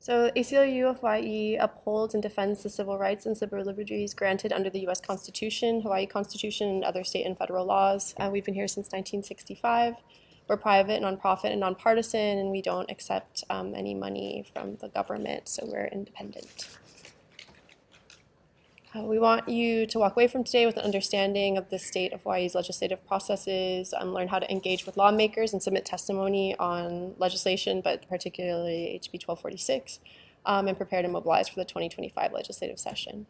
So ACLU of Hawaiʻi upholds and defends the civil rights and civil liberties granted under the U.S. Constitution, Hawaii Constitution, and other state and federal laws. We've been here since 1965. We're private, nonprofit, and nonpartisan, and we don't accept any money from the government, so we're independent. We want you to walk away from today with an understanding of the state of Hawaii's legislative processes, learn how to engage with lawmakers and submit testimony on legislation, but particularly HB 1246, and prepare to mobilize for the 2025 legislative session.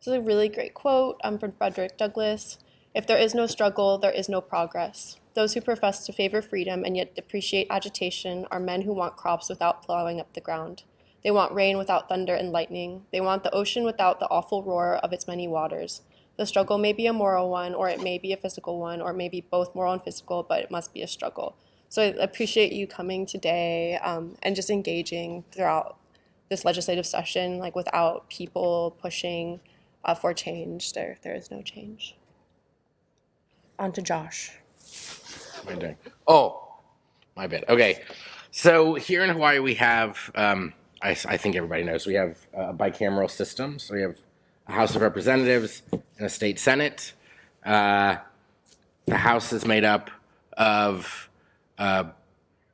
This is a really great quote from Frederick Douglass. If there is no struggle, there is no progress. Those who profess to favor freedom and yet depreciate agitation are men who want crops without plowing up the ground. They want rain without thunder and lightning. They want the ocean without the awful roar of its many waters. The struggle may be a moral one, or it may be a physical one, or it may be both moral and physical, but it must be a struggle. So I appreciate you coming today and just engaging throughout this legislative session, like without people pushing for change, there is no change. On to Josh. What am I doing? Oh, my bad. Okay. So here in Hawaii, we have... I think everybody knows we have a bicameral system. So we have a House of Representatives and a state Senate. The House is made up of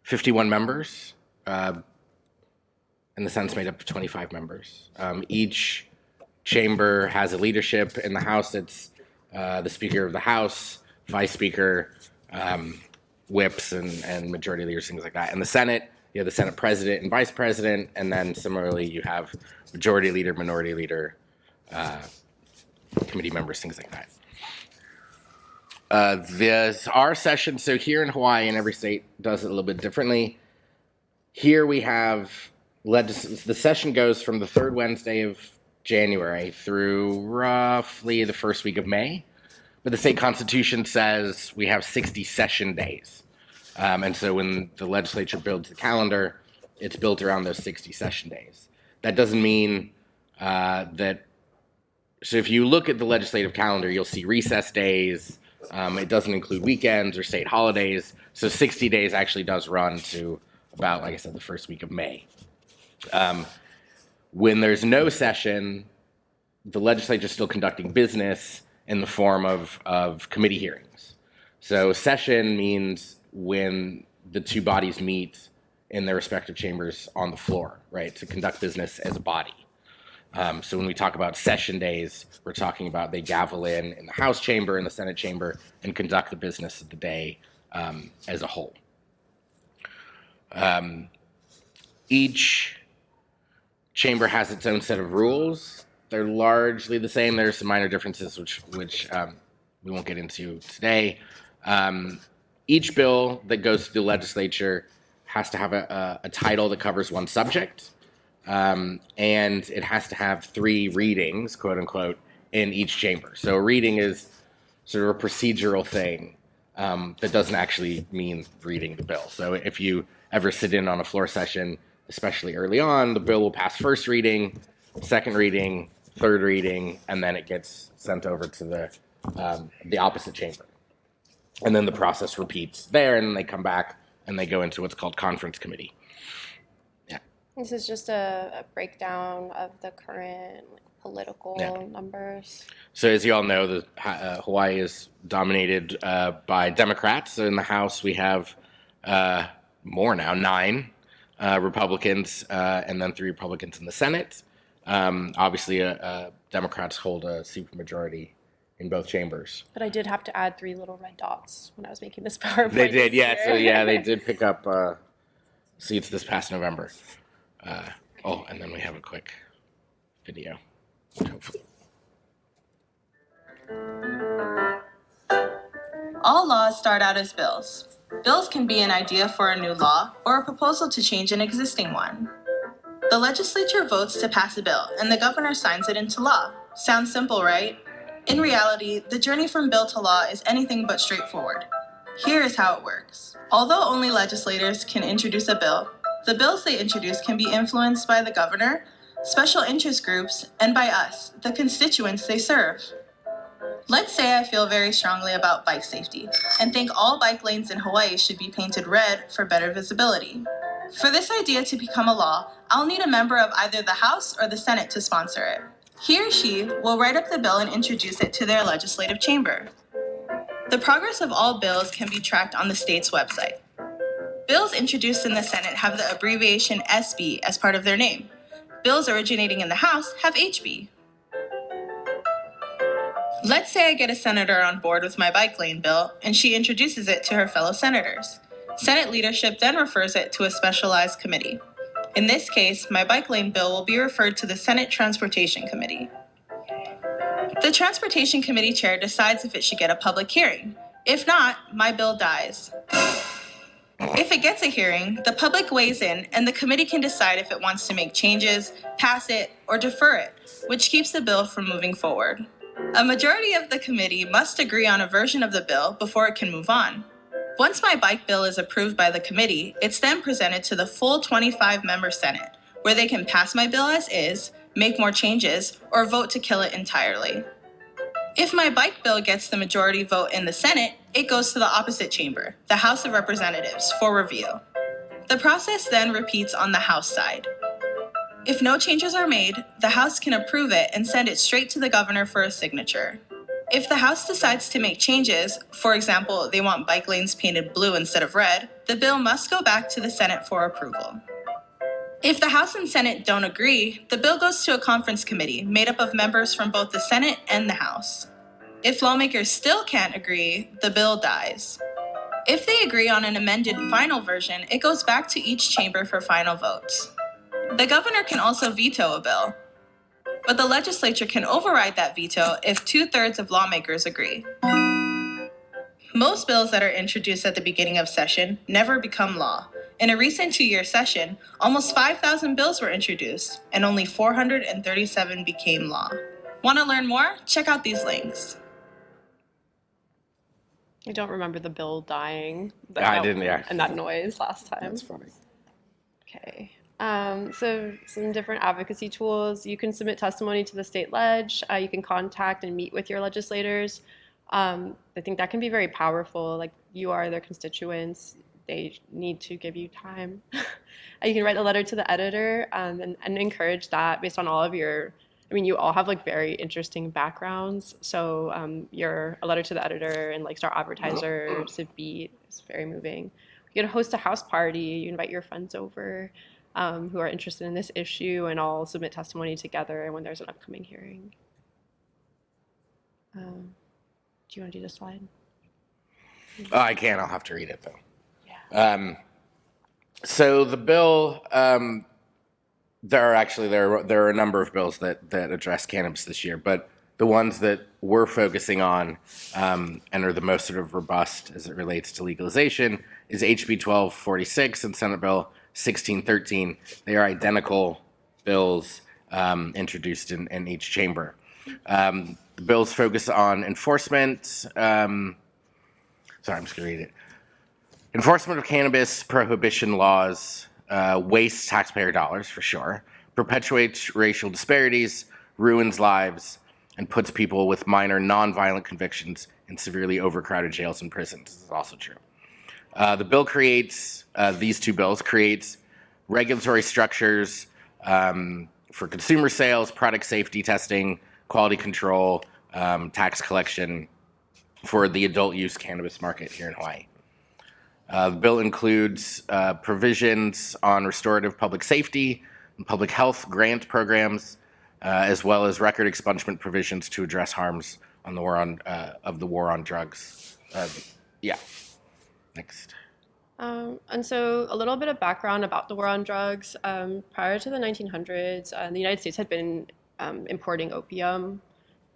51 members, and the Senate's made up of 25 members. Each chamber has a leadership. In the House, it's the Speaker of the House, Vice Speaker, whips, and majority leaders, things like that. In the Senate, you have the Senate President and Vice President, and then similarly you have Majority Leader, Minority Leader, committee members, things like that. There's our session, so here in Hawaii, and every state does it a little bit differently. Here we have, the session goes from the third Wednesday of January through roughly the first week of May, but the state constitution says we have 60 session days. And so when the legislature builds the calendar, it's built around those 60 session days. That doesn't mean that, so if you look at the legislative calendar, you'll see recess days. It doesn't include weekends or state holidays. So 60 days actually does run to about, like I said, the first week of May. When there's no session, the legislature is still conducting business in the form of committee hearings. So session means when the two bodies meet in their respective chambers on the floor, right, to conduct business as a body. So when we talk about session days, we're talking about they gavel in the House chamber and the Senate chamber and conduct the business of the day as a whole. Each chamber has its own set of rules. They're largely the same. There are some minor differences which we won't get into today. Each bill that goes through the legislature has to have a title that covers one subject, and it has to have 3 readings, quote unquote, in each chamber. So a reading is sort of a procedural thing that doesn't actually mean reading the bill. So if you ever sit in on a floor session, especially early on, the bill will pass first reading, second reading, third reading, and then it gets sent over to the opposite chamber. And then the process repeats there, and then they come back and they go into what's called conference committee. Yeah. This is just a breakdown of the current political numbers. So as you all know, Hawaii is dominated by Democrats. So in the House, we have more now, 9 Republicans, and then 3 Republicans in the Senate. Obviously, Democrats hold a supermajority in both chambers. But I did have to add 3 little red dots when I was making this PowerPoint. They did, yeah. So yeah, they did pick up seats this past November. And then we have a quick video, hopefully. All laws start out as bills. Bills can be an idea for a new law or a proposal to change an existing one. The legislature votes to pass a bill, and the governor signs it into law. Sounds simple, right? In reality, the journey from bill to law is anything but straightforward. Here is how it works. Although only legislators can introduce a bill, the bills they introduce can be influenced by the governor, special interest groups, and by us, the constituents they serve. Let's say I feel very strongly about bike safety and think all bike lanes in Hawaii should be painted red for better visibility. For this idea to become a law, I'll need a member of either the House or the Senate to sponsor it. He or she will write up the bill and introduce it to their legislative chamber. The progress of all bills can be tracked on the state's website. Bills introduced in the Senate have the abbreviation SB as part of their name. Bills originating in the House have HB. Let's say I get a senator on board with my bike lane bill, and she introduces it to her fellow senators. Senate leadership then refers it to a specialized committee. In this case, my bike lane bill will be referred to the Senate Transportation Committee. The Transportation Committee chair decides if it should get a public hearing. If not, my bill dies. If it gets a hearing, the public weighs in and the committee can decide if it wants to make changes, pass it, or defer it, which keeps the bill from moving forward. A majority of the committee must agree on a version of the bill before it can move on. Once my bike bill is approved by the committee, it's then presented to the full 25-member Senate, where they can pass my bill as is, make more changes, or vote to kill it entirely. If my bike bill gets the majority vote in the Senate, it goes to the opposite chamber, the House of Representatives, for review. The process then repeats on the House side. If no changes are made, the House can approve it and send it straight to the governor for a signature. If the House decides to make changes, for example, they want bike lanes painted blue instead of red, the bill must go back to the Senate for approval. If the House and Senate don't agree, the bill goes to a conference committee made up of members from both the Senate and the House. If lawmakers still can't agree, the bill dies. If they agree on an amended final version, it goes back to each chamber for final votes. The governor can also veto a bill, but the legislature can override that veto if 2/3 of lawmakers agree. Most bills that are introduced at the beginning of session never become law. In a recent 2-year session, almost 5,000 bills were introduced, and only 437 became law. Want to learn more? Check out these links. I don't remember the bill dying. I didn't, yeah. And that noise last time. That's funny. Okay. So some different advocacy tools. You can submit testimony to the state ledge. You can contact and meet with your legislators. I think that can be very powerful. Like, you are their constituents. They need to give you time. You can write a letter to the editor and encourage that based on all of your, I mean, you all have like very interesting backgrounds. So you're a letter to the editor and like Star Advertiser, Civ Beat is very moving. You can host a house party. You invite your friends over who are interested in this issue, and all submit testimony together when there's an upcoming hearing. Do you want to do this slide? Oh, I can. I'll have to read it though. Yeah. So the bill, there are a number of bills that address cannabis this year, but the ones that we're focusing on and are the most sort of robust as it relates to legalization is HB 1246 and Senate Bill 1613. They are identical bills introduced in each chamber. The bills focus on enforcement. Sorry, I'm just going to read it. Enforcement of cannabis prohibition laws wastes taxpayer dollars, for sure, perpetuates racial disparities, ruins lives, and puts people with minor nonviolent convictions in severely overcrowded jails and prisons. This is also true. The bill creates, these two bills creates regulatory structures for consumer sales, product safety testing, quality control, tax collection for the adult use cannabis market here in Hawaii. The bill includes provisions on restorative public safety and public health grant programs, as well as record expungement provisions to address harms on the war on drugs. Yeah. Next. And so a little bit of background about the war on drugs. Prior to the 1900s, the United States had been importing opium.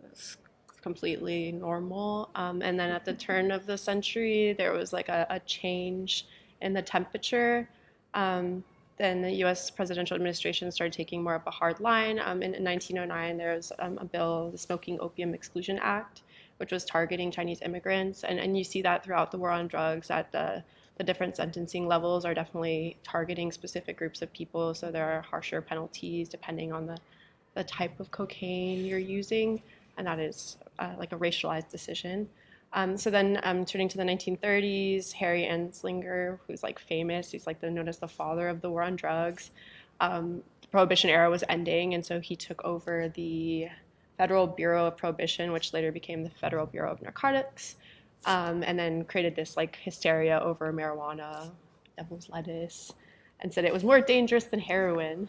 It was completely normal. And then at the turn of the century, there was like a change in the temperature. Then the U.S. presidential administration started taking more of a hard line. In 1909, there was a bill, the Smoking Opium Exclusion Act, which was targeting Chinese immigrants. And you see that throughout the war on drugs, that the different sentencing levels are definitely targeting specific groups of people. So there are harsher penalties depending on the type of cocaine you're using. And that is like a racialized decision. So then turning to the 1930s, Harry Anslinger, who's like famous, he's like known as the father of the war on drugs. The Prohibition era was ending, and so he took over the Federal Bureau of Prohibition, which later became the Federal Bureau of Narcotics, and then created this like hysteria over marijuana, devil's lettuce, and said it was more dangerous than heroin.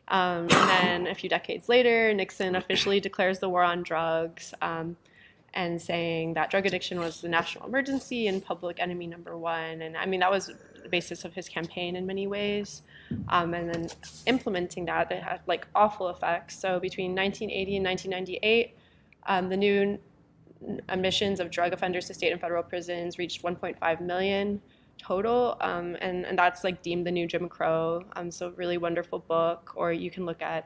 And then a few decades later, Nixon officially declares the war on drugs, and saying that drug addiction was the national emergency and public enemy number one. And I mean, that was the basis of his campaign in many ways. And then implementing that, it had like awful effects. So between 1980 and 1998, the new admissions of drug offenders to state and federal prisons reached 1.5 million total, and that's like deemed the new Jim Crow. So really wonderful book. Or you can look at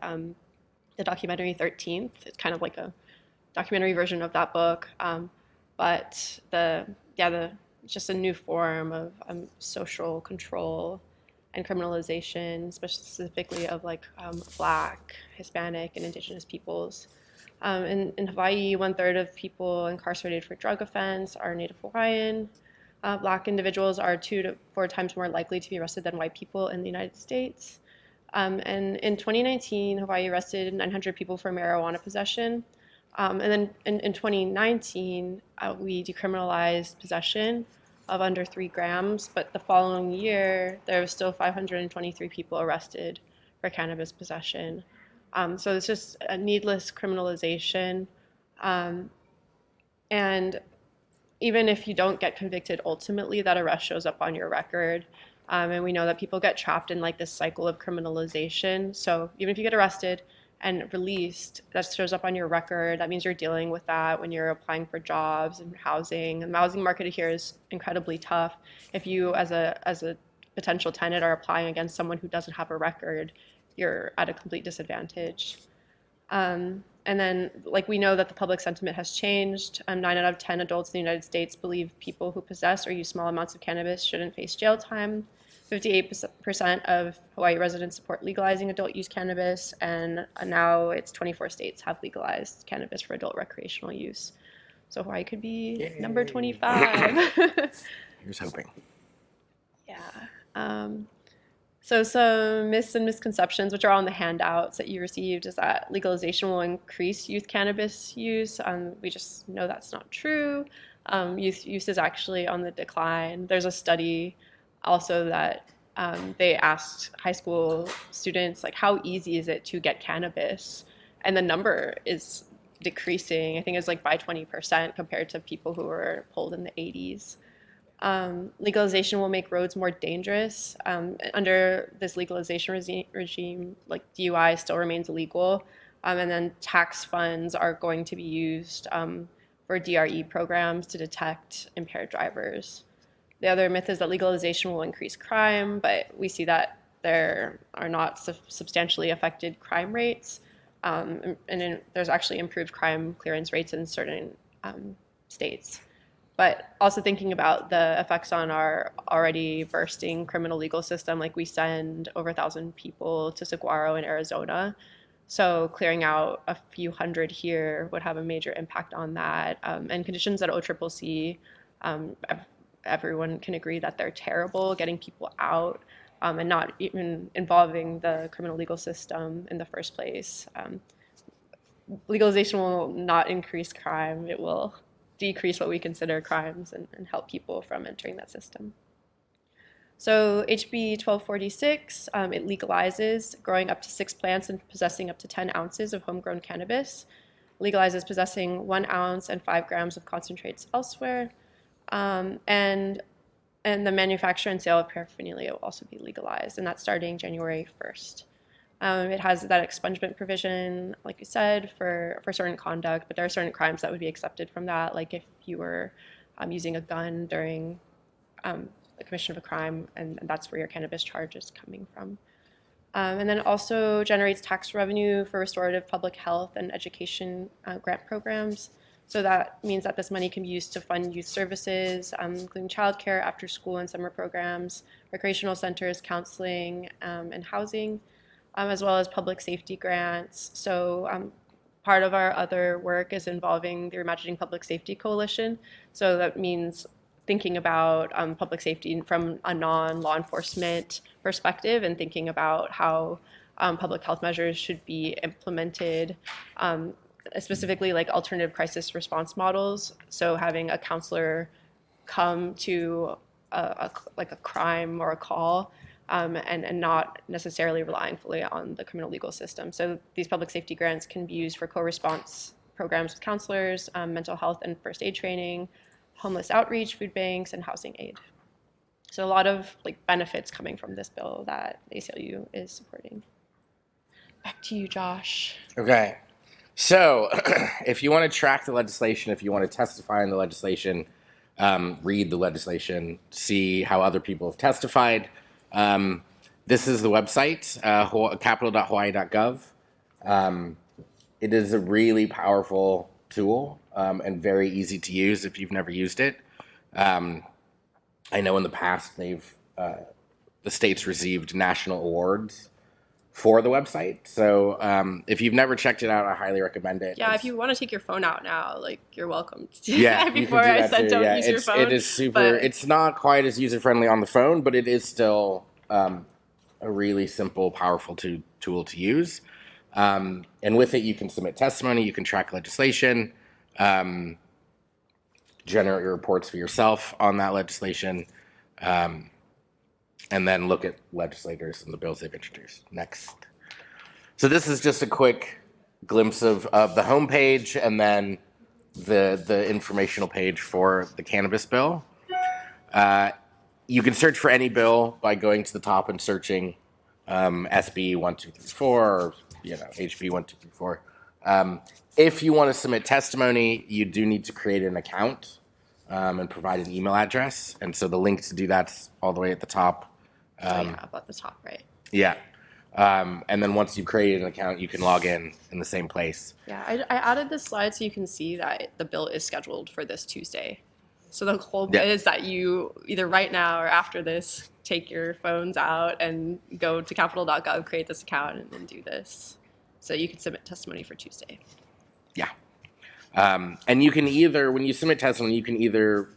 the documentary 13th. It's kind of like a documentary version of that book, but the just a new form of social control and criminalization, specifically of like Black, Hispanic, and Indigenous peoples. In Hawaii, 1/3 of people incarcerated for drug offense are Native Hawaiian. Black individuals are 2 to 4 times more likely to be arrested than white people in the United States. And in 2019, Hawaii arrested 900 people for marijuana possession. And then in 2019, we decriminalized possession of under 3 grams, but the following year, there was still 523 people arrested for cannabis possession. So it's just a needless criminalization. And even if you don't get convicted ultimately, that arrest shows up on your record. And we know that people get trapped in like this cycle of criminalization. So even if you get arrested and released, that shows up on your record. That means you're dealing with that when you're applying for jobs and housing. And the housing market here is incredibly tough. If you, as a potential tenant, are applying against someone who doesn't have a record, you're at a complete disadvantage. And then, like, we know that the public sentiment has changed. 9 out of 10 adults in the United States believe people who possess or use small amounts of cannabis shouldn't face jail time. 58% of Hawaii residents support legalizing adult use cannabis, and now it's 24 states have legalized cannabis for adult recreational use. So Hawaii could be Yay. number 25. Here's hoping. Yeah. So some myths and misconceptions, which are on the handouts that you received, is that legalization will increase youth cannabis use. We just know that's not true. Youth use is actually on the decline. There's a study also that they asked high school students, like, how easy is it to get cannabis? And the number is decreasing. I think it's like by 20% compared to people who were polled in the 80s. Legalization will make roads more dangerous. Under this legalization regime, like DUI still remains illegal, and then tax funds are going to be used for DRE programs to detect impaired drivers. The other myth is that legalization will increase crime, but we see that there are not substantially affected crime rates, and there's actually improved crime clearance rates in certain states. But also thinking about the effects on our already bursting criminal legal system, like we send over 1,000 people to Saguaro in Arizona. So clearing out a few hundred here would have a major impact on that. And conditions at OCCC, everyone can agree that they're terrible, getting people out and not even involving the criminal legal system in the first place. Legalization will not increase crime. It will decrease what we consider crimes and help people from entering that system. So HB 1246, it legalizes growing up to 6 plants and possessing up to 10 ounces of homegrown cannabis, legalizes possessing 1 ounce and 5 grams of concentrates elsewhere, and the manufacture and sale of paraphernalia will also be legalized, and that's starting January 1st. It has that expungement provision, like you said, for certain conduct, but there are certain crimes that would be accepted from that, like if you were using a gun during the commission of a crime, and that's where your cannabis charge is coming from. And then it also generates tax revenue for restorative public health and education grant programs. So that means that this money can be used to fund youth services, including childcare, after school and summer programs, recreational centers, counseling, and housing, as well as public safety grants. So Part of our other work is involving the Reimagining Public Safety Coalition. So that means thinking about public safety from a non-law enforcement perspective and thinking about how public health measures should be implemented, specifically like alternative crisis response models. So having a counselor come to like a crime or a call and not necessarily relying fully on the criminal legal system. So these public safety grants can be used for co-response programs with counselors, mental health and first aid training, homeless outreach, food banks, and housing aid. So a lot of like benefits coming from this bill that the ACLU is supporting. Back to you, Josh. Okay. So if you want to track the legislation, if you want to testify in the legislation, read the legislation, see how other people have testified, this is the website, capital.hawaii.gov. It is a really powerful tool and very easy to use if you've never used it. I know in the past the state's received national awards for the website. So if you've never checked it out, I highly recommend it. Yeah, if you want to take your phone out now, like you're welcome to. Yeah, before I said don't use your phone. It is super. It's not quite as user friendly on the phone, but it is still a really simple, powerful tool to use. And with it, you can submit testimony, you can track legislation, generate your reports for yourself on that legislation, and then look at legislators and the bills they've introduced. Next. So this is just a quick glimpse of the homepage and then the informational page for the cannabis bill. You can search for any bill by going to the top and searching SB 1234 or HB 1234. If you want to submit testimony, you do need to create an account and provide an email address. And so the link to do that's all the way at the top. Up at the top, right? Yeah. And then once you've created an account, you can log in the same place. Yeah, I added this slide so you can see that the bill is scheduled for this Tuesday. So the hope is that you either right now or after this take your phones out and go to capital.gov, create this account, and then do this. So you can submit testimony for Tuesday. Yeah. And you can either, when you submit testimony, you can either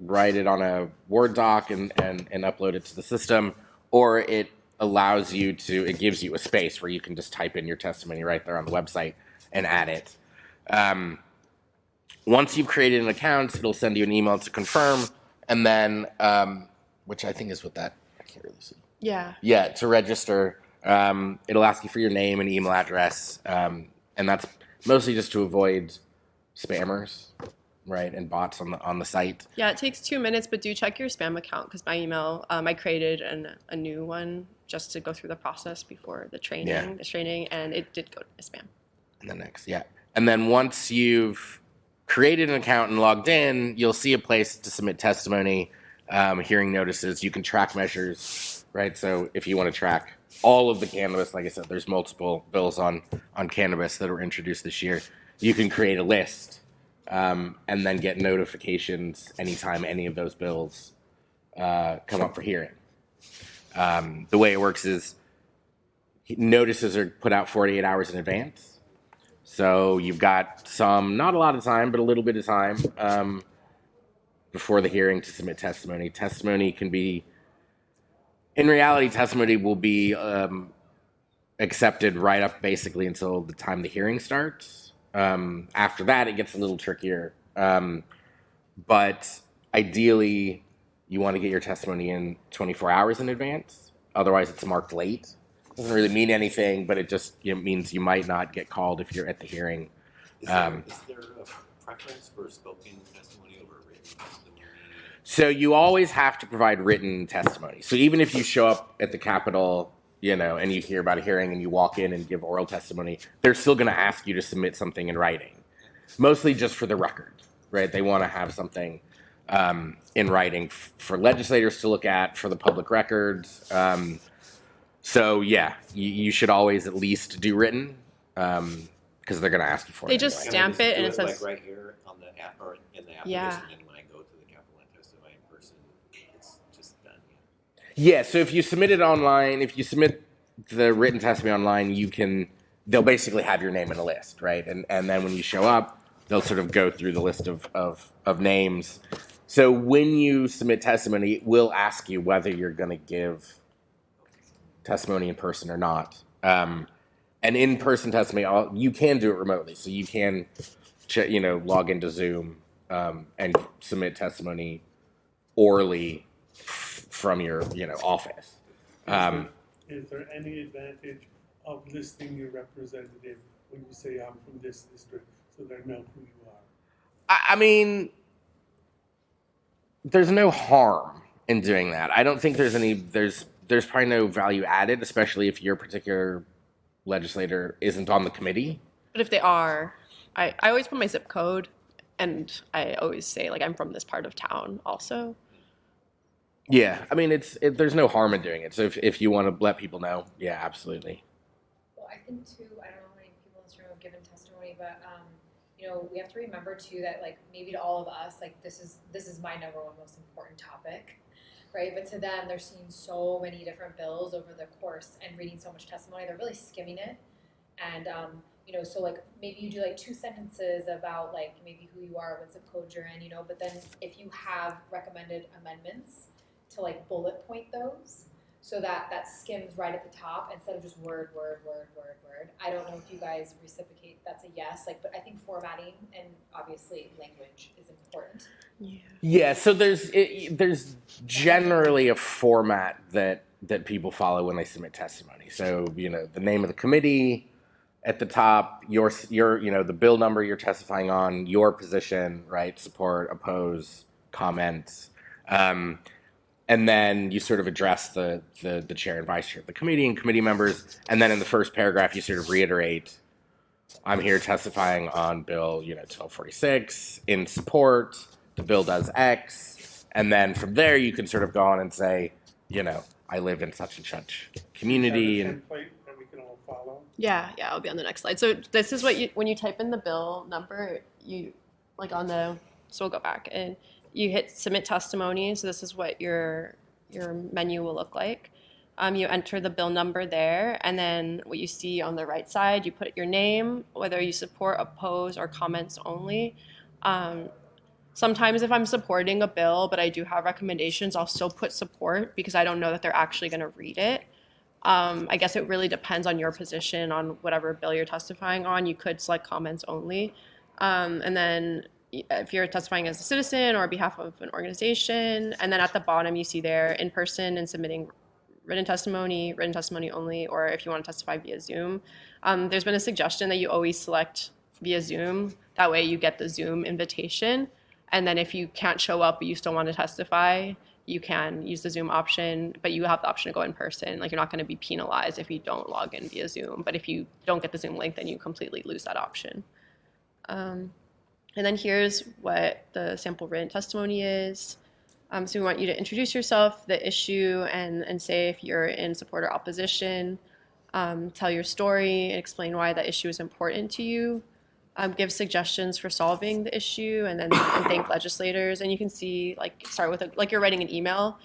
write it on a Word doc and upload it to the system, or it allows you to, it gives you a space where you can just type in your testimony right there on the website and add it. Once you've created an account, it'll send you an email to confirm, and then, which I think is what that, I can't really see. Yeah. Yeah, to register, it'll ask you for your name and email address, and that's mostly just to avoid spammers, right, and bots on the site. Yeah, it takes 2 minutes, but do check your spam account because my email, I created a new one just to go through the process before the training, and it did go to my spam. And then next, yeah. And then once you've created an account and logged in, you'll see a place to submit testimony, hearing notices. You can track measures, right? So if you want to track all of the cannabis, like I said, there's multiple bills on cannabis that were introduced this year. You can create a list and then get notifications anytime any of those bills come up for hearing. The way it works is notices are put out 48 hours in advance. So you've got not a lot of time, but a little bit of time before the hearing to submit testimony. Testimony can be, in reality, testimony will be accepted right up basically until the time the hearing starts. After that, it gets a little trickier. But ideally, you want to get your testimony in 24 hours in advance. Otherwise, it's marked late. Doesn't really mean anything, but it just means you might not get called if you're at the hearing. Is there a preference for spoken testimony over written testimony? So you always have to provide written testimony. So even if you show up at the Capitol, and you hear about a hearing and you walk in and give oral testimony, they're still going to ask you to submit something in writing, mostly just for the record, right? They want to have something in writing for legislators to look at, for the public records. So yeah, you should always at least do written because they're going to ask you for it. They just stamp it and it says, like right here on the app or in the application, and when I go to the Capitol and testify in person, it's just done. Yeah, so if you submit it online, if you submit the written testimony online, you can they'll basically have your name in a list, right? And then when you show up, they'll sort of go through the list of names. So when you submit testimony, it will ask you whether you're going to give testimony in person or not. And in-person testimony, you can do it remotely. So you can, log into Zoom and submit testimony orally from your, office. Is there any advantage of listing your representative when you say I'm from this district, so they know who you are? I mean, there's no harm in doing that. I don't think there's probably no value added, especially if your particular legislator isn't on the committee. But if they are, I always put my zip code, and I always say, like, I'm from this part of town also. Yeah, I mean, there's no harm in doing it. So if you want to let people know, yeah, absolutely. Well, I think too, I don't know how many people in this room have given testimony, but we have to remember too that, like, maybe to all of us, like, this is my number one most important topic, right? But to them, they're seeing so many different bills over the course and reading so much testimony, they're really skimming it. And so, like, maybe you do like 2 sentences about, like, maybe who you are, what zip code you're in, but then if you have recommended amendments, to, like, bullet point those so that skims right at the top instead of just word. I don't know if you guys reciprocate. That's a yes. Like, but I think formatting and obviously language is important. Yeah. So there's generally a format that people follow when they submit testimony. So the name of the committee at the top, your the bill number you're testifying on, your position, right? Support, oppose, comments. And then you sort of address the chair and vice chair of the committee and committee members. And then in the first paragraph, you sort of reiterate, I'm here testifying on Bill, 1246 in support. The bill does X. And then from there, you can sort of go on and say, I live in such and such community. And template that we can all follow. Yeah, I'll be on the next slide. So this is what when you type in the bill number, so we'll go back and you hit submit testimony. So this is what your menu will look like. You enter the bill number there, and then what you see on the right side, you put your name, whether you support, oppose, or comments only. Sometimes if I'm supporting a bill, but I do have recommendations, I'll still put support because I don't know that they're actually going to read it. I guess it really depends on your position on whatever bill you're testifying on. You could select comments only. And then if you're testifying as a citizen or on behalf of an organization, and then at the bottom you see there in person and submitting written testimony only, or if you want to testify via Zoom. There's been a suggestion that you always select via Zoom. That way you get the Zoom invitation. And then if you can't show up but you still want to testify, you can use the Zoom option, but you have the option to go in person. Like, you're not going to be penalized if you don't log in via Zoom. But if you don't get the Zoom link, then you completely lose that option. And then here's what the sample written testimony is. So we want you to introduce yourself, the issue, and say if you're in support or opposition. Tell your story and explain why that issue is important to you. Give suggestions for solving the issue, and then thank legislators. And you can see, start with like you're writing an email.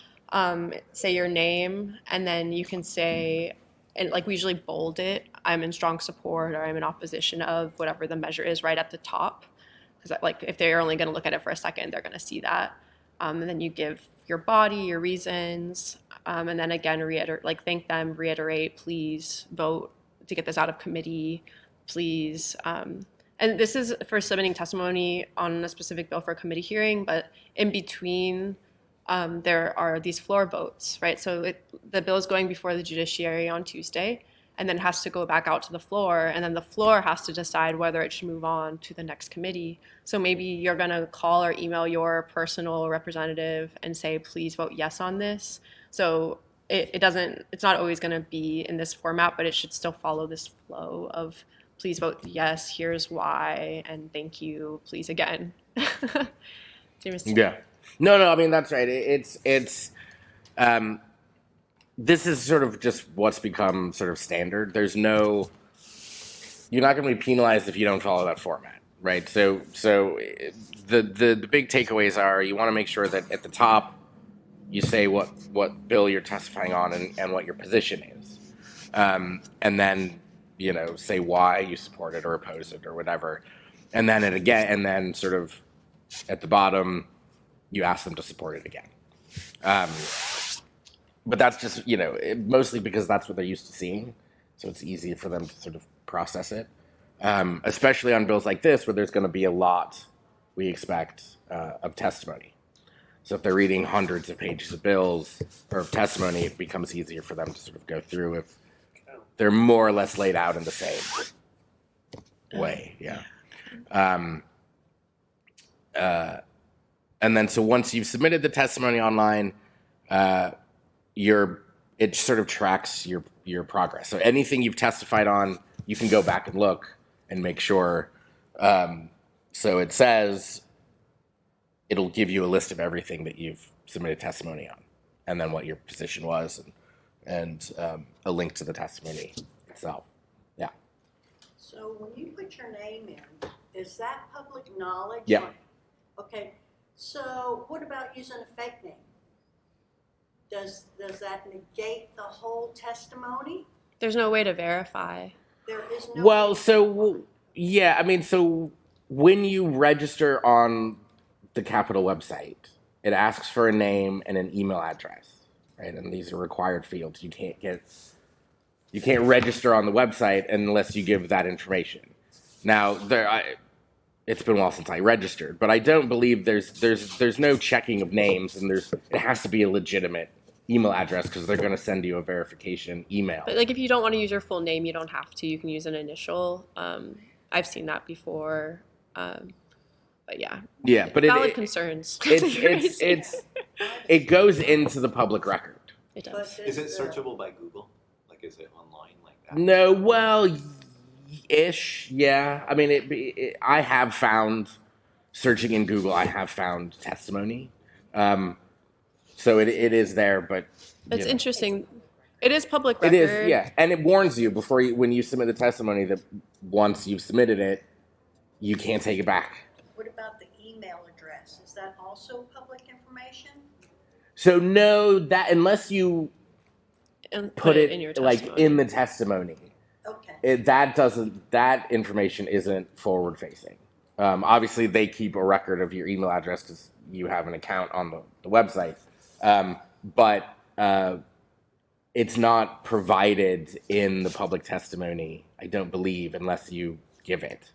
Say your name, and then you can say, and we usually bold it, I'm in strong support or I'm in opposition of whatever the measure is right at the top. Because if they're only going to look at it for a second, they're going to see that. And then you give your body, your reasons, and then again, thank them, reiterate, please vote to get this out of committee, please. And this is for submitting testimony on a specific bill for a committee hearing, but in between, there are these floor votes, right? So the bill is going before the judiciary on Tuesday, and then has to go back out to the floor, and then the floor has to decide whether it should move on to the next committee. So maybe you're going to call or email your personal representative and say, please vote yes on this. So it's not always going to be in this format, but it should still follow this flow of please vote yes, here's why, and thank you, please again. Jameson? Yeah. No, I mean, that's right. This is sort of just what's become sort of standard. You're not going to be penalized if you don't follow that format, right? So the big takeaways are you want to make sure that at the top you say what bill you're testifying on and what your position is. And then say why you support it or oppose it or whatever. And then and then sort of at the bottom, you ask them to support it again. But that's just, mostly because that's what they're used to seeing. So it's easy for them to sort of process it. Especially on bills like this, where there's going to be a lot, we expect, of testimony. So if they're reading hundreds of pages of bills or of testimony, it becomes easier for them to sort of go through if they're more or less laid out in the same way. Yeah. And then so once you've submitted the testimony online, it sort of tracks your progress. So anything you've testified on, you can go back and look and make sure. So it says it'll give you a list of everything that you've submitted testimony on, and then what your position was, and a link to the testimony itself. Yeah. So when you put your name in, is that public knowledge? Yeah. Okay. So what about using a fake name? Does that negate the whole testimony? There's no way to verify. There is no. Well, so yeah, I mean, so when you register on the Capitol website, it asks for a name and an email address, right? And these are required fields. You can't register on the website unless you give that information. Now, it's been a while since I registered, but I don't believe there's no checking of names, and it has to be a legitimate email address because they're going to send you a verification email. But like if you don't want to use your full name, you don't have to. You can use an initial. I've seen that before. But yeah. Yeah, but valid concerns. It goes into the public record. It does. Is it searchable by Google? Like, is it online like that? No, well, ish, yeah. I mean, I have found, searching in Google, I have found testimony. So it is there, but it's interesting. It is public record. It is, yeah, and it warns you when you submit the testimony that once you've submitted it, you can't take it back. What about the email address? Is that also public information? So no, that unless you And put it in your like testimony. in the testimony, Okay. that information isn't forward facing. Obviously, they keep a record of your email address because you have an account on the website, but it's not provided in the public testimony, I don't believe, unless you give it.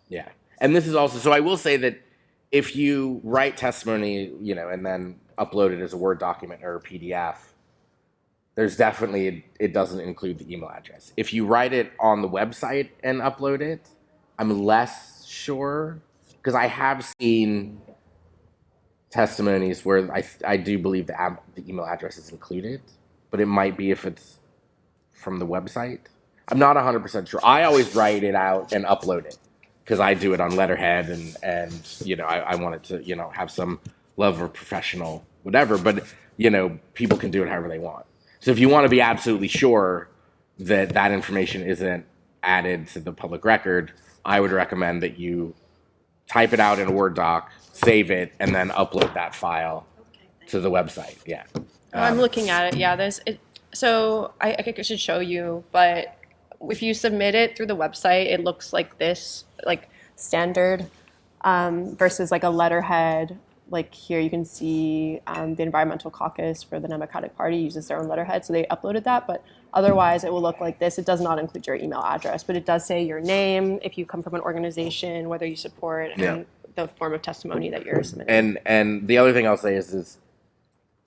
Yeah. And this is also, so I will say that if you write testimony, and then upload it as a Word document or a PDF, there's definitely, it doesn't include the email address. If you write it on the website and upload it, I'm less sure, because I have seen testimonies where I do believe the email address is included, but it might be if it's from the website. I'm not 100% sure. I always write it out and upload it because I do it on letterhead and I want it to, have some level of professional whatever, but, people can do it however they want. So if you want to be absolutely sure that information isn't added to the public record, I would recommend that you type it out in a Word doc, save it, and then upload that file to the website. Yeah. I'm looking at it. Yeah, so I think I should show you, but if you submit it through the website, it looks like this, like standard, versus like a letterhead. Like here you can see the Environmental Caucus for the Democratic Party uses their own letterhead, so they uploaded that, but otherwise it will look like this. It does not include your email address, but it does say your name, if you come from an organization, whether you support, and the form of testimony that you're submitting. And the other thing I'll say is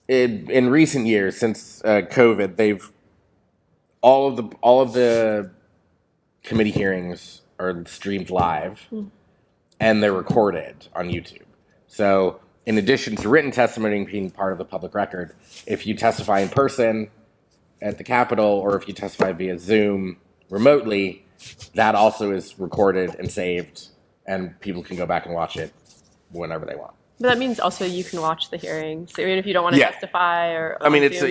in recent years, since COVID, they've all of the committee hearings are streamed live, and they're recorded on YouTube. So in addition to written testimony being part of the public record, if you testify in person at the Capitol or if you testify via Zoom remotely, that also is recorded and saved, and people can go back and watch it whenever they want. But that means also you can watch the hearings. So even if you don't want to testify or I mean, it's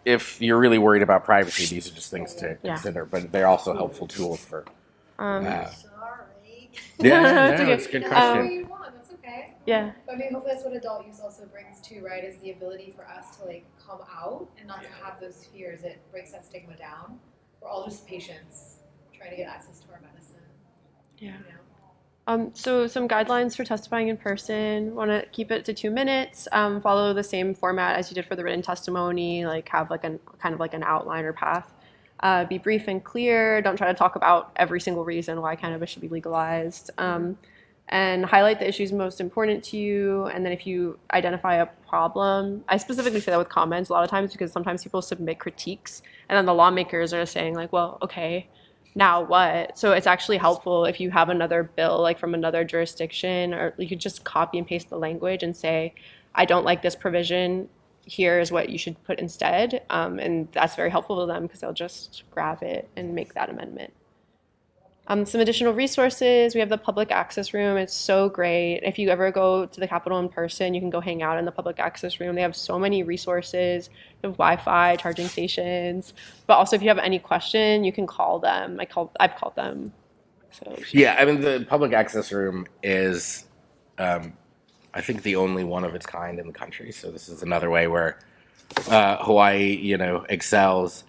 if you're really worried about privacy, these are just things to consider. But they're also helpful tools for. Sorry. It's okay. It's a good question. You want, that's okay. Yeah. But I mean, hopefully that's what adult use also brings too, right? Is the ability for us to like come out and not to have those fears. It breaks that stigma down. we're all just patients trying to get access to our medicine. Yeah. You know? So some guidelines for testifying in person. Want to keep it to 2 minutes. Follow the same format as you did for the written testimony. Like have like an kind of like an outline or path. Be brief and clear. Don't try to talk about every single reason why cannabis should be legalized. And highlight the issues most important to you. And then if you identify a problem, I specifically say that with comments a lot of times because sometimes people submit critiques and then the lawmakers are saying like, well, okay, now what? So it's actually helpful if you have another bill like from another jurisdiction, or you could just copy and paste the language and say, I don't like this provision. Here's what you should put instead. And that's very helpful to them because they'll just grab it and make that amendment. Some additional resources. We have the public access room. It's so great. If you ever go to the Capitol in person, you can go hang out in the public access room. They have so many resources. They have Wi-Fi, charging stations. But also, if you have any question, you can call them. I've called them. So Yeah, I mean, the public access room is, I think, the only one of its kind in the country. So this is another way where Hawaii, excels.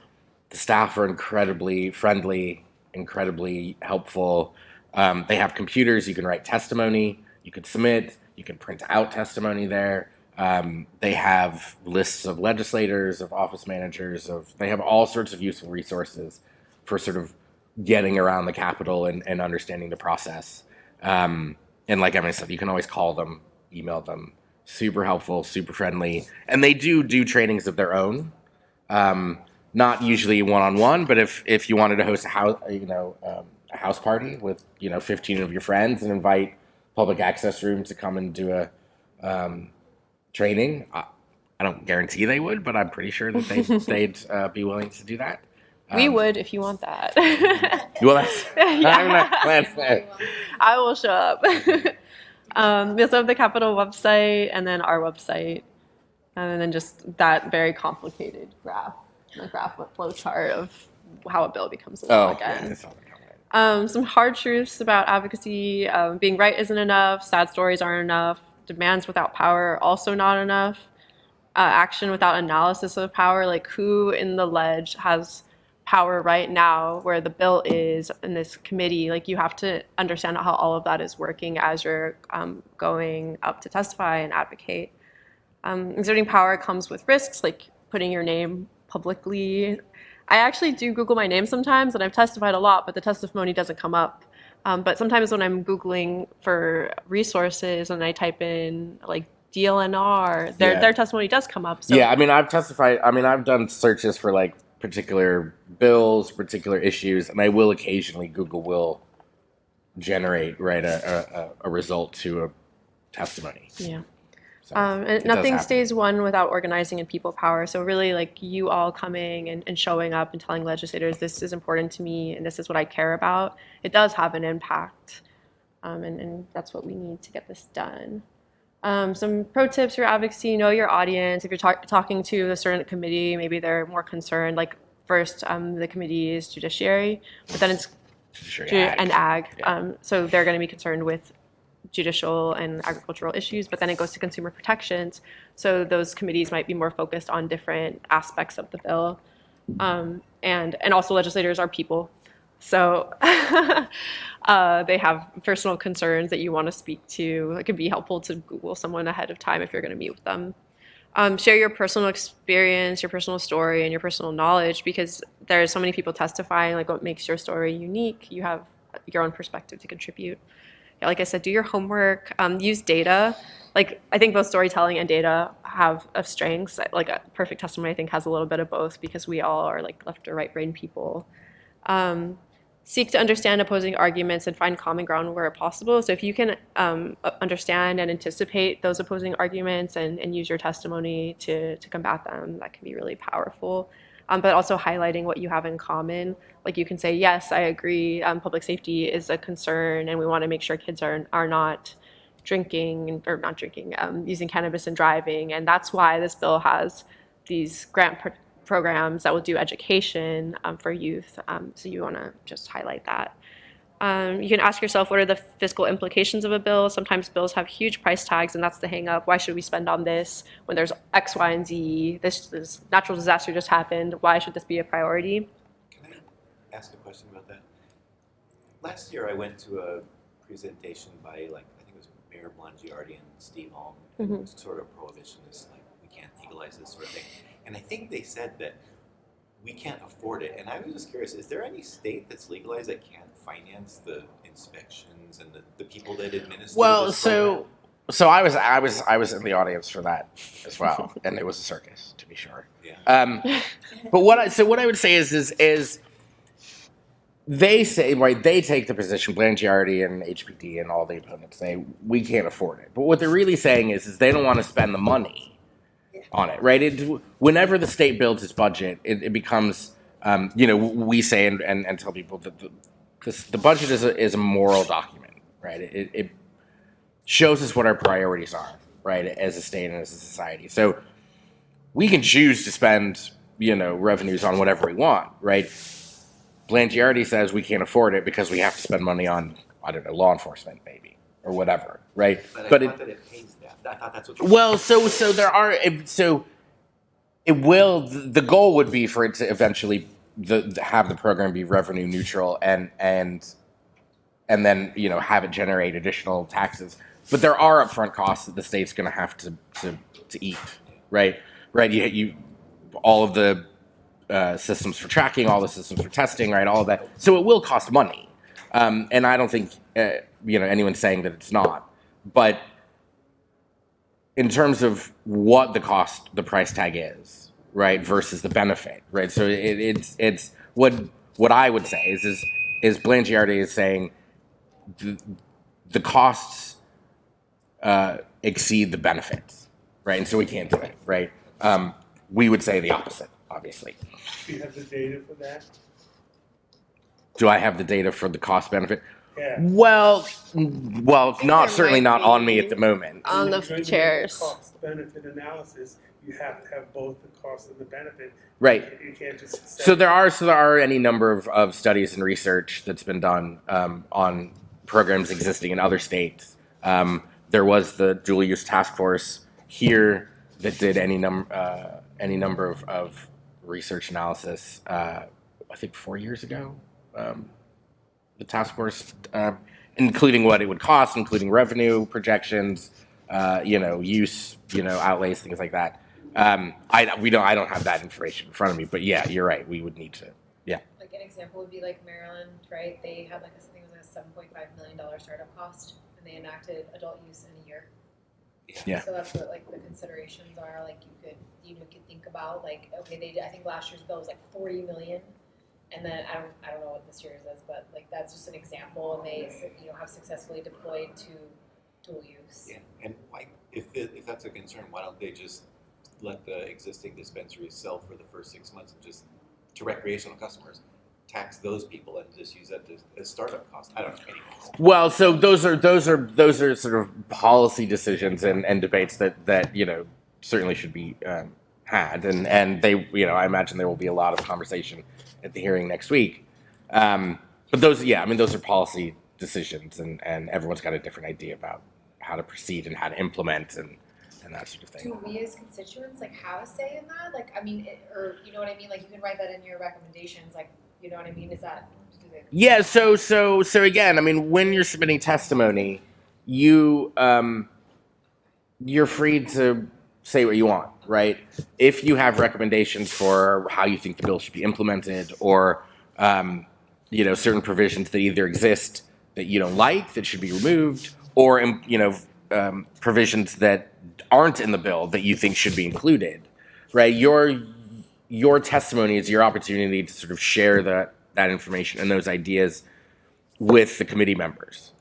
The staff are incredibly friendly, incredibly helpful. They have computers. You can write testimony. You can submit. You can print out testimony there. They have lists of legislators, of office managers. They have all sorts of useful resources for sort of getting around the Capitol and understanding the process. And like Emily said, you can always call them, email them. Super helpful, super friendly. And they do trainings of their own. Not usually one-on-one, but if you wanted to host a house party with 15 of your friends and invite public access room to come and do a training, I don't guarantee they would, but I'm pretty sure that they'd be willing to do that. we would if you want that. Well, that's, Yeah. I will show up. We also have the Capitol website and then our website, and then just that very complicated graph flow chart of how a bill becomes a law again. That's all right. Some hard truths about advocacy. Being right isn't enough. Sad stories aren't enough. Demands without power are also not enough. Action without analysis of power, like who in the ledge has power right now where the bill is in this committee. Like you have to understand how all of that is working as you're going up to testify and advocate. Exerting power comes with risks, like putting your name publicly. I actually do Google my name sometimes, and I've testified a lot, but the testimony doesn't come up. But sometimes when I'm Googling for resources and I type in like DLNR, their testimony does come up. So. Yeah, I mean, I've testified. I mean, I've done searches for like particular bills, particular issues, and I will occasionally, Google will generate a result to a testimony. Yeah. So And nothing stays won without organizing and people power. So really like you all coming and showing up and telling legislators, this is important to me and this is what I care about. It does have an impact. And that's what we need to get this done. Some pro tips for advocacy: know your audience. If you're talking to a certain committee, maybe they're more concerned. Like first, the committee is judiciary, but then it's and ag. Yeah. So they're going to be concerned with judicial and agricultural issues, but then it goes to consumer protections. So those committees might be more focused on different aspects of the bill. And also legislators are people. So they have personal concerns that you want to speak to. It can be helpful to Google someone ahead of time if you're going to meet with them. Share your personal experience, your personal story, and your personal knowledge, because there's so many people testifying, like what makes your story unique. You have your own perspective to contribute. Like I said, do your homework, use data. Like I think both storytelling and data have strengths. Like a perfect testimony, I think, has a little bit of both because we all are like left or right brain people. Seek to understand opposing arguments and find common ground where possible. So if you can understand and anticipate those opposing arguments and use your testimony to combat them, that can be really powerful. But also highlighting what you have in common. Like you can say, yes, I agree, public safety is a concern and we want to make sure kids are not using cannabis and driving. And that's why this bill has these grant programs that will do education for youth. So you want to just highlight that. You can ask yourself, what are the fiscal implications of a bill? Sometimes bills have huge price tags, and that's the hang up. Why should we spend on this when there's X, Y, and Z? This natural disaster just happened. Why should this be a priority? Can I ask a question about that? Last year, I went to a presentation by, like, I think it was Mayor Blangiardi and Steve Alm, and it was sort of prohibitionist, like, we can't legalize this sort of thing. And I think they said that we can't afford it. And I was just curious, is there any state that's legalized that can't finance the inspections and the people that administer Well, this program? so I was in the audience for that as well, and it was a circus, to be sure. Yeah. But what I would say is they say, right, they take the position, Blangiardi and HPD and all the opponents say we can't afford it. But what they're really saying is they don't want to spend the money on it, right? Whenever the state builds its budget, it becomes, we say and tell people that the budget is a moral document, right? It shows us what our priorities are, right, as a state and as a society. So we can choose to spend, revenues on whatever we want, right? Blangiardi says we can't afford it because we have to spend money on, I don't know, law enforcement maybe, or whatever, right? But I thought that it pays that. I thought that's what you Well, so there are, so it will, the goal would be for it to eventually have the program be revenue neutral and then, have it generate additional taxes. But there are upfront costs that the state's going to have to eat, right? Right. You all of the systems for tracking, all the systems for testing, right? All of that. So it will cost money. And I don't think, anyone's saying that it's not. But in terms of what the price tag is, right, versus the benefit, right? So it's what I would say is Blangiardi is saying the costs exceed the benefits, right? And so we can't do it, right? We would say the opposite, obviously. Do you have the data for that? Do I have the data for the cost benefit? Yeah. Well, certainly might not on be. me at the moment. On the When you're doing chairs. Cost benefit analysis, you have to have both the cost and the benefit. Right. You can't just. So there are any number of studies and research that's been done on programs existing in other states. There was the dual use task force here that did any number of research analysis. I think 4 years ago. The task force, including what it would cost, including revenue projections, use, outlays, things like that. I don't have that information in front of me, but yeah, you're right. We would need to. Yeah. Like an example would be like Maryland, right? They had something that was a $7.5 million startup cost, and they enacted adult use in a year. Yeah. So that's what the considerations are. Like you could think about okay, I think last year's bill was 40 million. And then I don't know what this year's is, but that's just an example, and they have successfully deployed to dual use. Yeah, and why, if that's a concern, why don't they just let the existing dispensaries sell for the first 6 months and just to recreational customers, tax those people and just use that as startup cost? I don't know. Anyways. Well, so those are sort of policy decisions and debates that certainly should be had, and they I imagine there will be a lot of conversation at the hearing next week. But those are policy decisions, and everyone's got a different idea about how to proceed and how to implement and that sort of thing. Do we as constituents have a say in that? Or you know what I mean? You can write that in your recommendations. You know what I mean? Is that? Yeah. So again, I mean, when you're submitting testimony, you're free to say what you want, right? If you have recommendations for how you think the bill should be implemented, or certain provisions that either exist that you don't like that should be removed, or provisions that aren't in the bill that you think should be included, right? Your testimony is your opportunity to sort of share that information and those ideas with the committee members,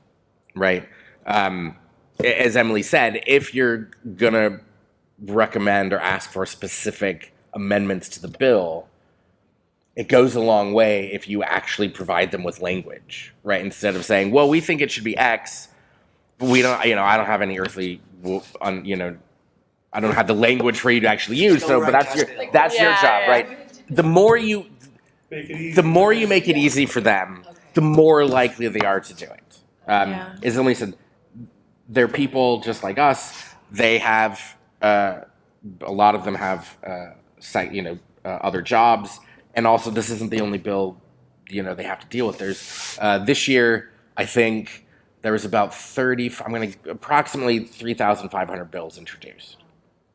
right? As Emily said, if you're gonna recommend or ask for specific amendments to the bill, it goes a long way if you actually provide them with language, right? Instead of saying, well, we think it should be X, but we don't, I don't have any earthly, I don't have the language for you to actually use. So, but that's your job, right? The more you make it easy for them, the more likely they are to do it. As Emily said, they're people just like us. They have, a lot of them have, other jobs. And also, this isn't the only bill, they have to deal with. There's this year, I think there was about approximately 3,500 bills introduced,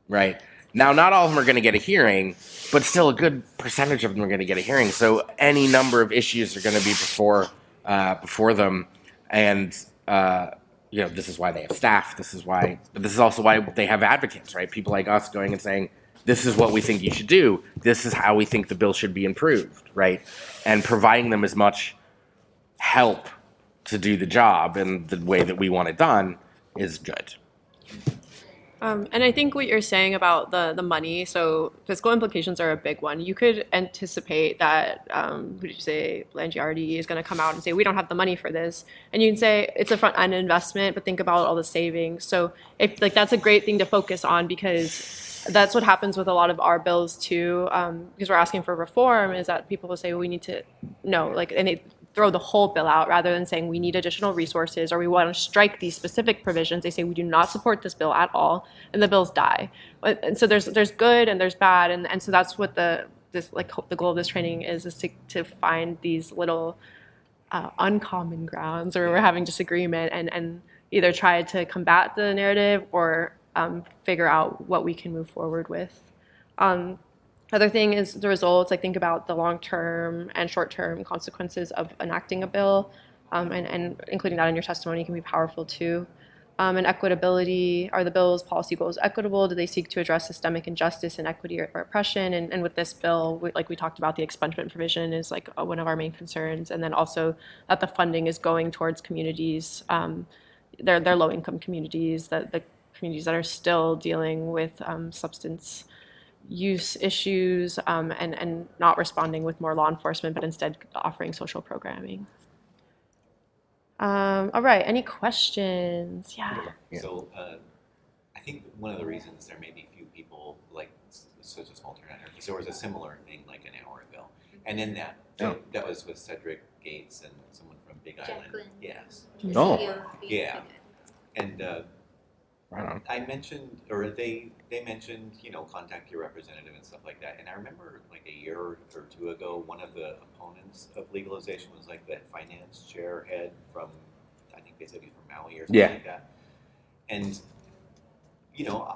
right? Now, not all of them are going to get a hearing, but still a good percentage of them are going to get a hearing. So any number of issues are going to be before them, and this is why they have staff. But this is also why they have advocates, right? People like us going and saying, this is what we think you should do. This is how we think the bill should be improved, right? And providing them as much help to do the job in the way that we want it done is good. And I think what you're saying about the money, so fiscal implications are a big one. You could anticipate that, who did you say, Blangiardi is going to come out and say, we don't have the money for this. And you can say it's a front-end investment, but think about all the savings. So if that's a great thing to focus on, because that's what happens with a lot of our bills too, because we're asking for reform, is that people will say, well, we need to, and they throw the whole bill out rather than saying we need additional resources or we want to strike these specific provisions. They say we do not support this bill at all, and the bills die. And so there's good and there's bad, and so that's what the goal of this training is to find these little uncommon grounds where we're having disagreement and either try to combat the narrative or figure out what we can move forward with. Other thing is the results. Think about the long-term and short-term consequences of enacting a bill, and including that in your testimony can be powerful too. And equitability, are the bill's policy goals equitable? Do they seek to address systemic injustice, inequity, or oppression? And with this bill, we talked about, the expungement provision is one of our main concerns. And then also that the funding is going towards communities, they're low-income communities, the communities that are still dealing with substance use issues, and not responding with more law enforcement, but instead offering social programming. All right, any questions? Yeah. So I think one of the reasons there may be few people like such a small turnout here, because there was a similar thing like an hour ago, and in that was with Cedric Gates and someone from Big Island. Jacqueline. Yes. Oh. Yeah. And Right on. I mentioned, or they mentioned, contact your representative and stuff like that. And I remember a year or two ago, one of the opponents of legalization was the finance chair head from, I think they said he's from Maui or something like that. And,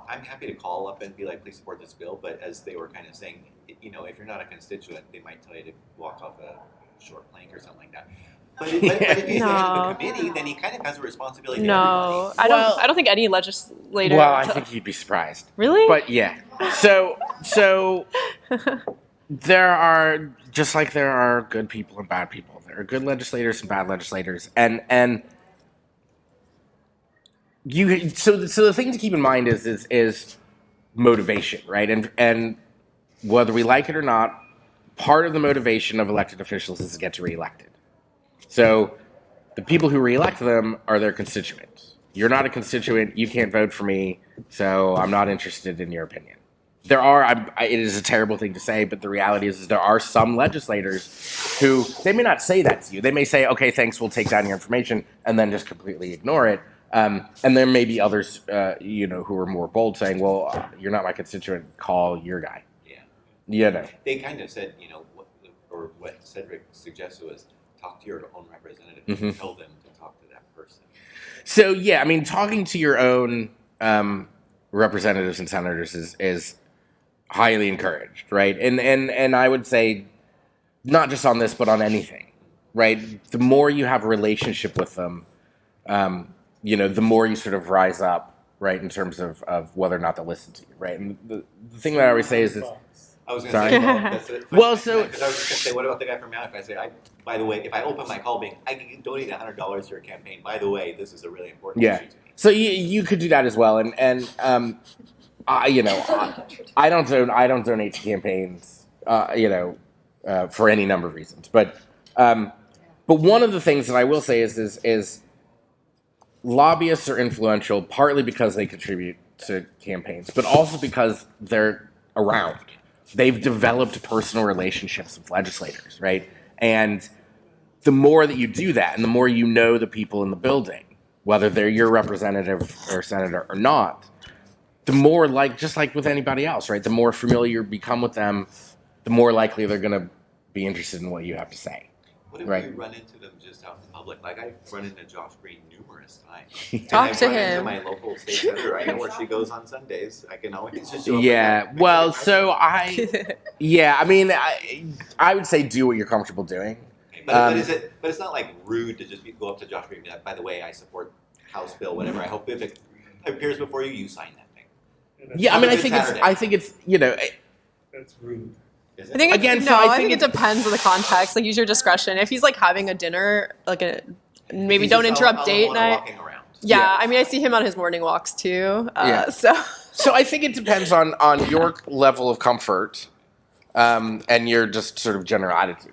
I'm happy to call up and be like, please support this bill. But as they were kind of saying, if you're not a constituent, they might tell you to walk off a short plank or something like that. But if he's the head of the committee, then he kind of has a responsibility to everybody. I don't think any legislator. Well, I think you'd be surprised. Really? But yeah. So there are, just like there are good people and bad people, there are good legislators and bad legislators, and so the thing to keep in mind is motivation, right? And whether we like it or not, part of the motivation of elected officials is to get reelected. So the people who reelect them are their constituents. You're not a constituent. You can't vote for me, so I'm not interested in your opinion. It is a terrible thing to say, but the reality is there are some legislators who, they may not say that to you. They may say, okay, thanks, we'll take down your information, and then just completely ignore it. And there may be others, who are more bold, saying, well, you're not my constituent, call your guy. Yeah. They kind of said, what Cedric suggested was, talk to your own representative and tell them to talk to that person. So, talking to your own representatives and senators is highly encouraged, right? And I would say, not just on this, but on anything, right? The more you have a relationship with them, the more you sort of rise up, right, in terms of whether or not they'll listen to you, right? And the thing that I always say is I was going to say, that's it. Because I was just going to say, what about the guy from Maui? If I say, by the way, if I open my call being, I can donate $100 to your campaign. By the way, this is a really important issue to me. So you could do that as well, and I don't donate to campaigns, for any number of reasons, but one of the things that I will say is lobbyists are influential partly because they contribute to campaigns, but also because they're around. They've developed personal relationships with legislators, right? And the more that you do that, and the more you know the people in the building, whether they're your representative or senator or not, the more, just like with anybody else, right? The more familiar you become with them, the more likely they're going to be interested in what you have to say. What if Right. we run into them just out in public? Like I've run into Josh Green numerous times. Talk and to I've run him. into my local state senator. I know where she goes on Sundays. I can always just show up. Yeah. With that. Well, so I mean, I would say do what you're comfortable doing. But it's not like rude to just go up to Josh Green and be like, by the way, I support House Bill, whatever. I hope if it appears before you, you sign that thing. Yeah, I mean, Have a good I think it's, you know, That's rude. Is I think Again, it, so no, I I think think it depends on the context. Like, use your discretion. If he's like having a dinner, maybe He's don't just interrupt all date alone night. walking around. Yeah, Yeah. I mean, I see him on his morning walks too. Yeah. So I think it depends on your level of comfort, and your just sort of general attitude.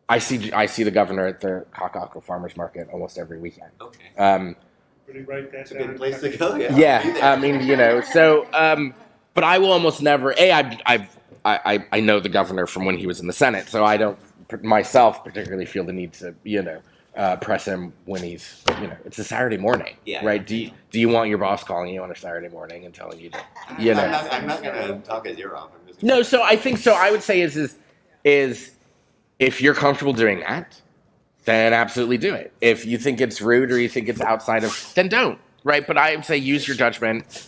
I see the governor at the Kaka'ako Farmers Market almost every weekend. Okay. Really write that It's a down. good place to go. Yeah. Yeah, I mean, you know, so, but I will almost never. I know the governor from when he was in the Senate, so I don't myself particularly feel the need to, you know, press him when he's, you know, it's a Saturday morning, Yeah. right? Do you want your boss calling you on a Saturday morning and telling you to, you know? I'm not gonna talk his ear off. I'm just No, so I think so. I would say is if you're comfortable doing that, then absolutely do it. If you think it's rude or you think it's outside of, then don't. Right? But I would say use your judgment.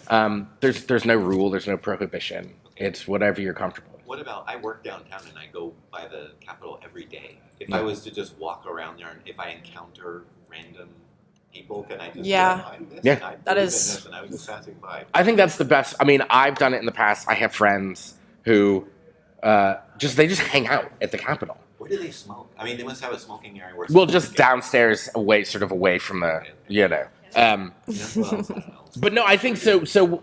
There's no rule. There's no prohibition. It's whatever you're comfortable with. What about, I work downtown and I go by the Capitol every day. If I was to just walk around there and if I encounter random people, can I just Yeah. go, "I'm this, Yeah. and I That believe in is- this, and I was just passing by." I think that's the best. I mean, I've done it in the past. I have friends who they just hang out at the Capitol. Where do they smoke? I mean, they must have a smoking area where Well, smoking just can- downstairs, away from the, you know. Yeah, well, I don't know. But no, I think so. So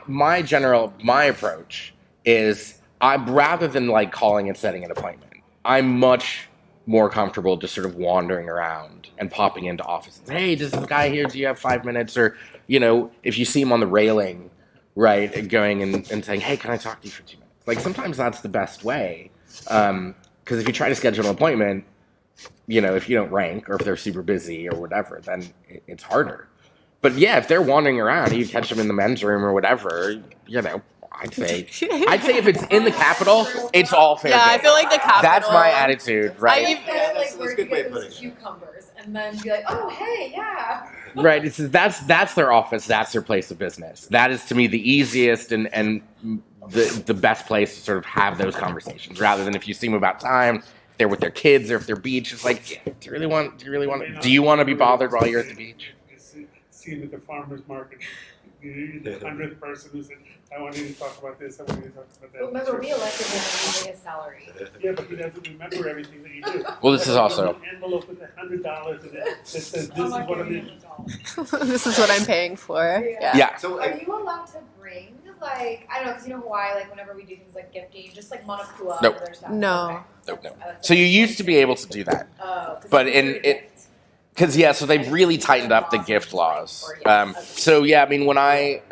my approach is rather than like calling and setting an appointment, I'm much more comfortable just sort of wandering around and popping into offices. Hey, does this guy here? Do you have 5 minutes? Or, you know, if you see him on the railing, right, and going and saying, hey, can I talk to you for 2 minutes? Like sometimes that's the best way. Because if you try to schedule an appointment, you know, if you don't rank or if they're super busy or whatever, then it's harder. But yeah, if they're wandering around, you catch them in the men's room or whatever, you know, I'd say if it's in the Capitol, it's all fair yeah, I game. feel like the Capitol. That's my attitude, right? I that's like a where good you way get of those putting it. cucumbers and then be like, oh hey, yeah. Right. It's that's their office. That's their place of business. That is to me the easiest and the best place to sort of have those conversations, rather than if you see them about time, if they're with their kids or if they're beach. It's like, do you want to be bothered while you're at the beach? See him at the farmer's market. You're the 100th person who said, I want you to talk about this, I want you to talk about that. But remember, we elected him and we made his salary. Yeah, but he doesn't remember everything that you do. Well, this is also- An envelope with $100 in it that says, this I'm is not what I'm giving in. him $1. This is what I'm paying for. Yeah. Yeah. So Are you allowed to bring, like, I don't know, because you know Hawaii, like, whenever we do things like gifting, just like Manakua Nope. and other stuff? No. Okay. Nope, That's- that's- So you used to be able to do that. Oh, 'cause but it's in- free it- gift. Because, yeah, so they've really tightened up the gift laws. So, yeah, I mean, when I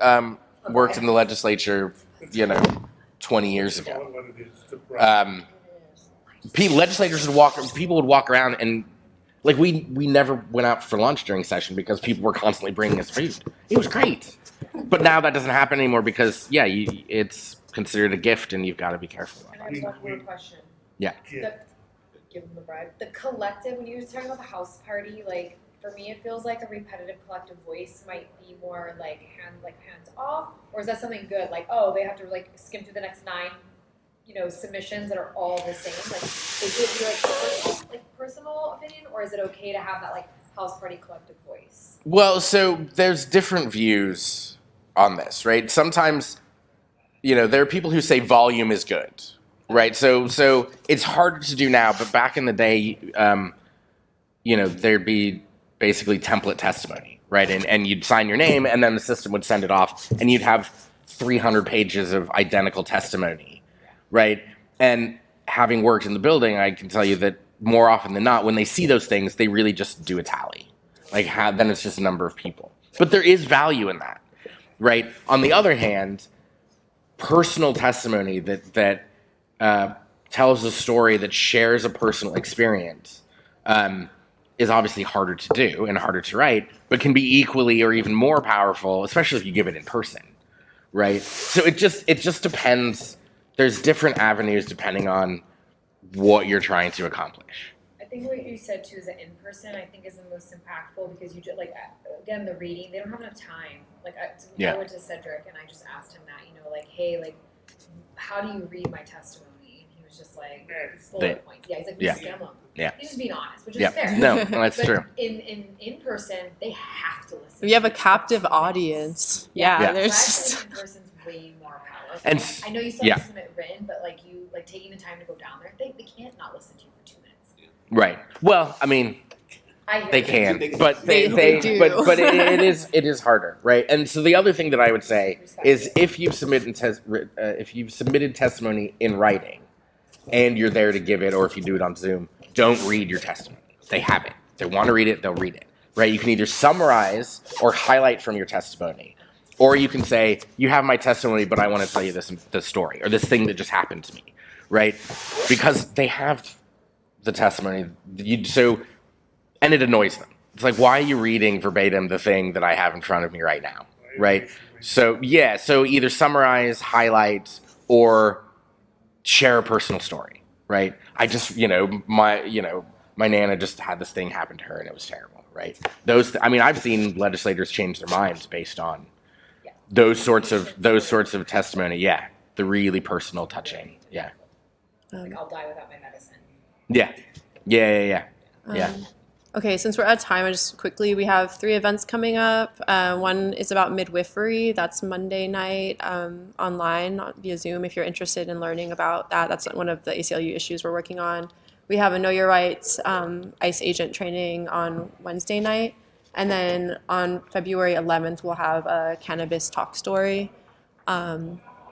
worked in the legislature, you know, 20 years Call ago, it what it is. It's a bribe. legislators people would walk around and, like, we never went out for lunch during session because people were constantly bringing us food. It was great. But now that doesn't happen anymore because, yeah, it's considered a gift and you've got to be careful about And I have one more question. Yeah. Give them the bribe. The collective, when you were talking about the house party, like for me, it feels like a repetitive collective voice might be more like hands off, or is that something good? Like, oh, they have to like skim through the next 9, you know, submissions that are all the same. Like, is it like personal opinion, or is it okay to have that like house party collective voice? Well, so there's different views on this, right? Sometimes, you know, there are people who say volume is good. Right, so it's harder to do now, but back in the day, you know, there'd be basically template testimony, right? And you'd sign your name, and then the system would send it off, and you'd have 300 pages of identical testimony, right? And having worked in the building, I can tell you that more often than not, when they see those things, they really just do a tally. Like, then it's just a number of people. But there is value in that, right? On the other hand, personal testimony that tells a story that shares a personal experience is obviously harder to do and harder to write, but can be equally or even more powerful, especially if you give it in person, right? So it just depends. There's different avenues depending on what you're trying to accomplish. I think what you said too is that in person, I think is the most impactful because you just like again the reading, they don't have enough time. Like I went to Cedric and I just asked him that, you know, like, hey, like, how do you read my testimony? And he was just like bullet points. Yeah, he's like, we scam them. Yeah. He's just being honest, which is fair. No, that's but true. In person, they have to listen. We have a captive audience. Yeah, there's so just in person's way more powerful. And I know you still have to submit written, but like you like taking the time to go down there, they can't not listen to you for 2 minutes. Right. Well, I mean, they can, but they do. but it is harder, right? And so the other thing that I would say is if you've submitted testimony in writing, and you're there to give it, or if you do it on Zoom, don't read your testimony. They have it. If they want to read it, they'll read it, right? You can either summarize or highlight from your testimony, or you can say, you have my testimony, but I want to tell you this story or this thing that just happened to me, right? Because they have the testimony, and it annoys them. It's like, why are you reading verbatim the thing that I have in front of me right now, right? So either summarize, highlight, or share a personal story, right? I just, my Nana just had this thing happen to her and it was terrible, right? I've seen legislators change their minds based on those sorts of testimony. Yeah, the really personal, touching. Yeah. Like I'll die without my medicine. Yeah. Okay, since we're out of time, we have 3 events coming up. One is about midwifery. That's Monday night online via Zoom if you're interested in learning about that. That's one of the ACLU issues we're working on. We have a Know Your Rights ICE agent training on Wednesday night. And then on February 11th, we'll have a cannabis talk story.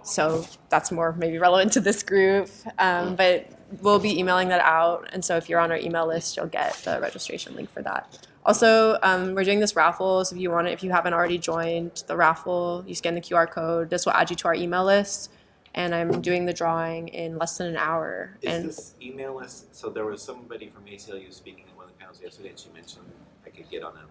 So that's more maybe relevant to this group. But we'll be emailing that out. And so if you're on our email list, you'll get the registration link for that. Also, we're doing this raffle. So if you haven't already joined the raffle, you scan the QR code. This will add you to our email list. And I'm doing the drawing in less than an hour. Is this email list, so there was somebody from ACLU speaking at one of the panels yesterday, and she mentioned I could get on an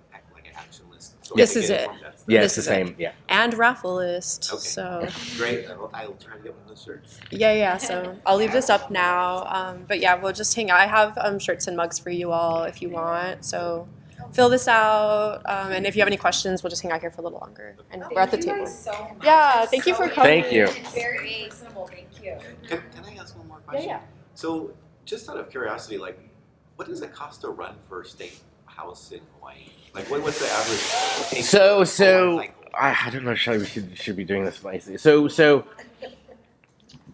action list. So This is it. Yeah, This it's the is it. same. Yeah. And raffle list. Okay. So Great. I'll try to get one of those shirts. yeah. So I'll leave this up now. But yeah, we'll just hang out. I have shirts and mugs for you all if you want. So fill this out. And if you have any questions, we'll just hang out here for a little longer. And we're at the table. Thank you guys so much. Yeah, thank you for coming. Thank you. It's very reasonable. Thank you. Can I ask one more question? Yeah. So, just out of curiosity, like, what does it cost to run for a state house in Hawaii? Like, what's the average? So I don't know. We should be doing this nicely. So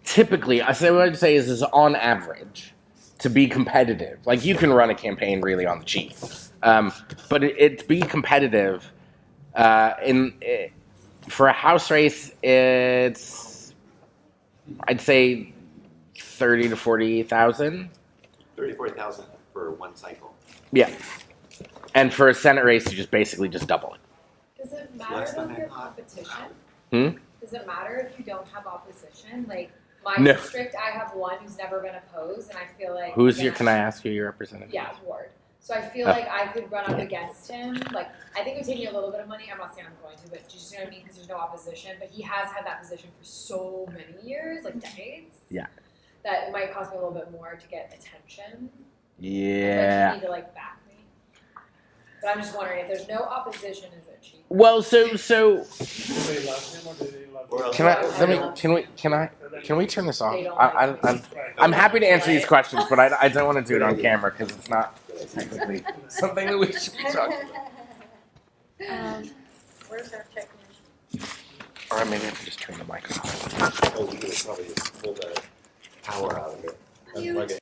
typically, what I'd say is on average, to be competitive. Like you can run a campaign really on the cheap, but to be competitive, for a house race, it's I'd say 30 to 40,000. 40,000 for one cycle. Yeah, and for a Senate race, you basically double it. Does it matter Less than if your I thought. competition? Does it matter if you don't have opposition? Like my No. district, I have one who's never been opposed, and I feel like Can I ask who your representative? Yeah, Ward. So I feel like I could run up against him. Like I think it would take me a little bit of money. I'm not saying I'm going to, but do you see what I mean? Because there's no opposition. But he has had that position for so many years, like decades. Yeah. That it might cost me a little bit more to get attention. Yeah. Like you need to back me. But I'm just wondering if there's no opposition, is it cheap? Well, so Do they love him or do they love Or you? can we turn this off? They don't I'm happy to answer these questions, but I don't want to do it on camera because it's not technically something that we should be talking about. Where's our technician? Or maybe I can just turn the mic off. Oh, we could probably just pull the power out of it. Unplug it.